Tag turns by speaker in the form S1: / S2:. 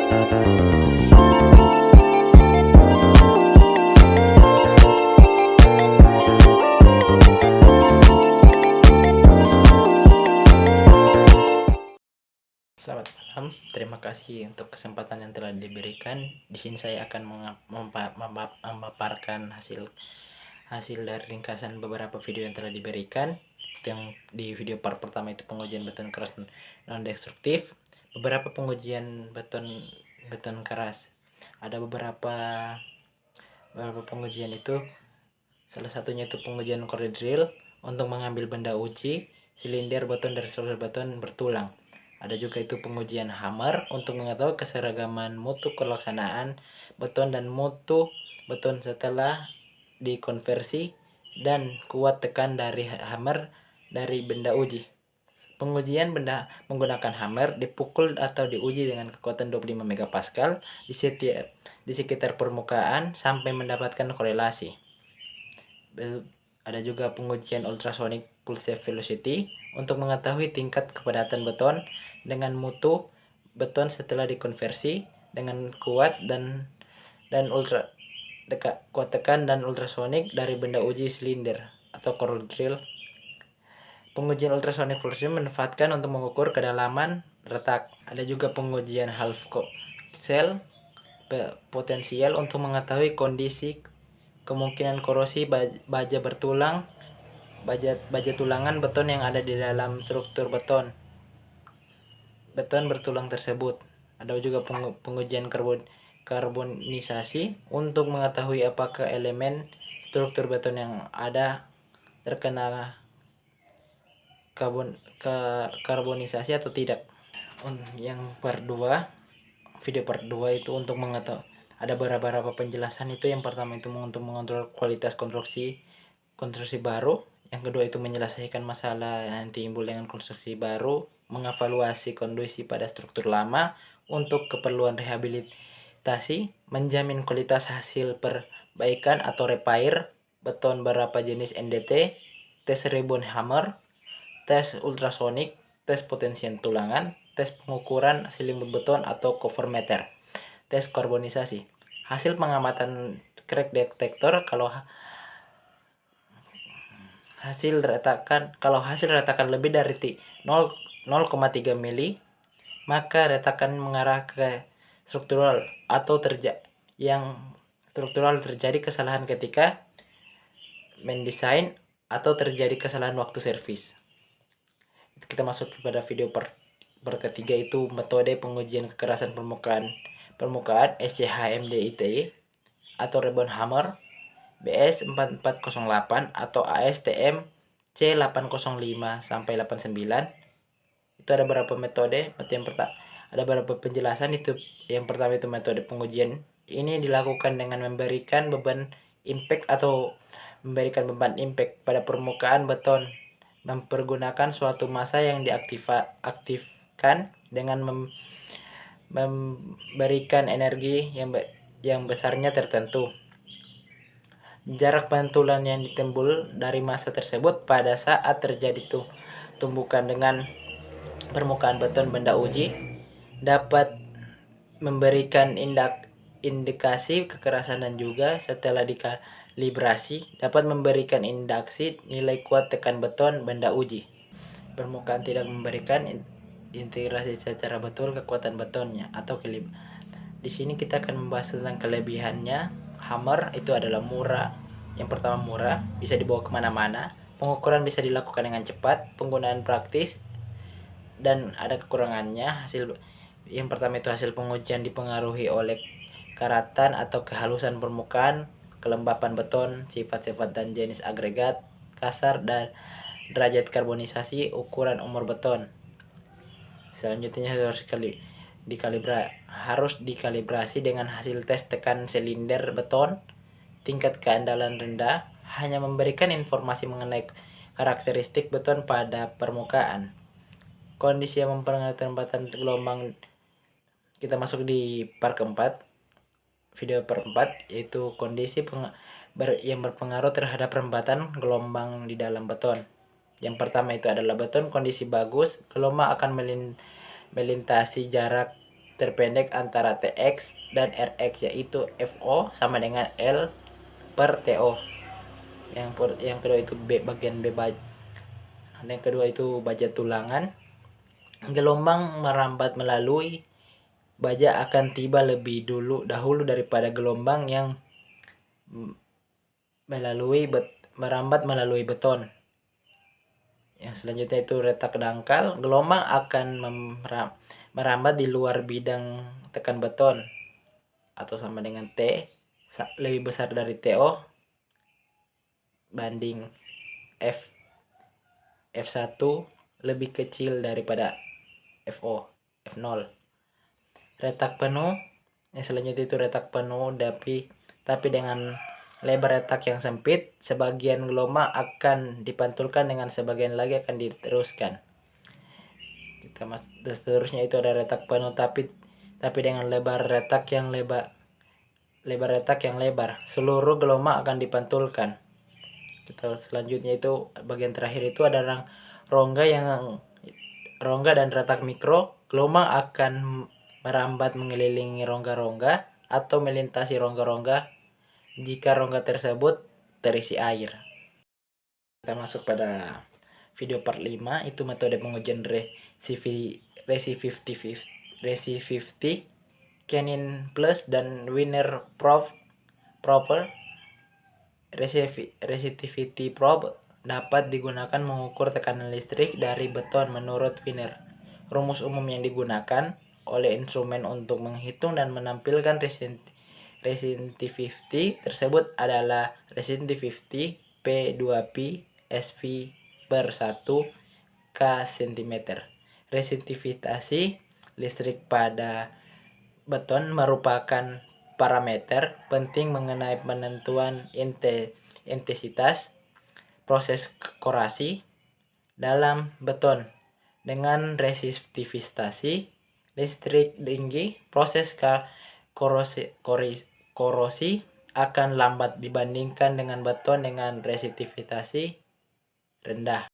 S1: Selamat malam, terima kasih untuk kesempatan yang telah diberikan. Di sini saya akan memaparkan hasil dari ringkasan beberapa video yang telah diberikan. Yang di video part pertama itu pengujian beton keras non destruktif, beberapa pengujian beton keras. Ada beberapa pengujian itu, salah satunya itu pengujian core drill untuk mengambil benda uji silinder beton dari struktur beton bertulang. Ada juga itu pengujian hammer untuk mengetahui keseragaman mutu pelaksanaan beton dan mutu beton setelah dikonversi dan kuat tekan dari hammer dari benda uji. Pengujian benda menggunakan hammer dipukul atau diuji dengan kekuatan 25 MPa di sekitar permukaan sampai mendapatkan korelasi. Ada juga pengujian ultrasonic pulse velocity untuk mengetahui tingkat kepadatan beton dengan mutu beton setelah dikonversi dengan kuat kuat tekan dan ultrasonik dari benda uji silinder atau core drill. Pengujian ultrasonic velocity dimanfaatkan untuk mengukur kedalaman retak. Ada juga pengujian half cell potensial untuk mengetahui kondisi kemungkinan korosi baja tulangan beton yang ada di dalam struktur beton bertulang tersebut. Ada juga pengujian karbonisasi untuk mengetahui apakah elemen struktur beton yang ada terkena karbonisasi atau tidak. Yang video part 2 itu untuk mengetahui ada beberapa penjelasan. Itu yang pertama itu untuk mengontrol kualitas konstruksi baru, yang kedua itu menyelesaikan masalah yang timbul dengan konstruksi baru, mengevaluasi kondisi pada struktur lama untuk keperluan rehabilitasi, menjamin kualitas hasil perbaikan atau repair beton berapa jenis NDT, tes ribbon hammer, tes ultrasonik, tes potensial tulangan, tes pengukuran selimut beton atau cover meter, tes karbonisasi. Hasil pengamatan crack detector kalau hasil retakan lebih dari 0,3 mili, maka retakan mengarah ke struktural atau terjadi kesalahan ketika mendesain atau terjadi kesalahan waktu servis. Kita masuk kepada video ketiga, itu metode pengujian kekerasan permukaan SCHMDIT atau ribbon hammer BS 4408 atau ASTM C805 sampai 89. Itu ada beberapa metode. Ada beberapa penjelasan. Itu yang pertama itu metode pengujian ini dilakukan dengan memberikan beban impact pada permukaan beton, mempergunakan suatu massa yang diaktifkan dengan memberikan energi yang besarnya tertentu. Jarak pantulan yang ditimbul dari massa tersebut pada saat terjadi tumbukan dengan permukaan beton benda uji dapat memberikan indikasi kekerasan, dan juga setelah dikalibrasi dapat memberikan indikasi nilai kuat tekan beton benda uji. Permukaan tidak memberikan integrasi secara betul kekuatan betonnya atau Di sini kita akan membahas tentang kelebihannya. Hammer itu adalah murah. Yang pertama murah, bisa dibawa kemana-mana, pengukuran bisa dilakukan dengan cepat, penggunaan praktis, dan ada kekurangannya. Yang pertama itu hasil pengujian dipengaruhi oleh karatan atau kehalusan permukaan, kelembapan beton, sifat-sifat dan jenis agregat kasar, dan derajat karbonisasi, ukuran umur beton. Selanjutnya harus dikalibrasi dengan hasil tes tekan silinder beton. Tingkat keandalan rendah hanya memberikan informasi mengenai karakteristik beton pada permukaan. Kondisi yang mempengaruhi penempatan gelombang. Kita masuk di part keempat, video part 4, yaitu kondisi yang berpengaruh terhadap penempatan gelombang di dalam beton. Yang pertama itu adalah beton kondisi bagus, gelombang akan melintasi jarak terpendek antara Tx dan Rx, yaitu FO sama dengan L per TO. Yang kedua itu bagian B baja. Yang kedua itu baja tulangan. Gelombang merambat melalui baja akan tiba lebih dahulu daripada gelombang yang merambat melalui beton. Yang selanjutnya itu retak dangkal. Gelombang akan merambat di luar bidang tekan beton atau sama dengan T lebih besar dari TO banding F1 lebih kecil daripada FO F0. Retak penuh. Yang selanjutnya itu retak penuh tapi dengan lebar retak yang sempit, sebagian gelombang akan dipantulkan dengan sebagian lagi akan diteruskan. Seterusnya itu ada retak penuh tapi dengan lebar retak yang lebar. Seluruh gelombang akan dipantulkan. Selanjutnya itu bagian terakhir itu ada rongga dan retak mikro. Gelombang akan merambat mengelilingi rongga-rongga atau melintasi rongga-rongga jika rongga tersebut terisi air. Kita masuk pada video part 5, itu metode pengujian resistivity Canyon Plus dan Wiener Probe. Resistivity probe dapat digunakan mengukur tekanan listrik dari beton menurut Wiener. Rumus umum yang digunakan oleh instrumen untuk menghitung dan menampilkan resistivity tersebut adalah resistivity P2Pi SV per 1 K cm. Resistivitasi listrik pada beton merupakan parameter penting mengenai penentuan intensitas proses korasi dalam beton. Dengan resistivitasi listrik tinggi, proses korosi akan lambat dibandingkan dengan beton dengan resistivitasi rendah.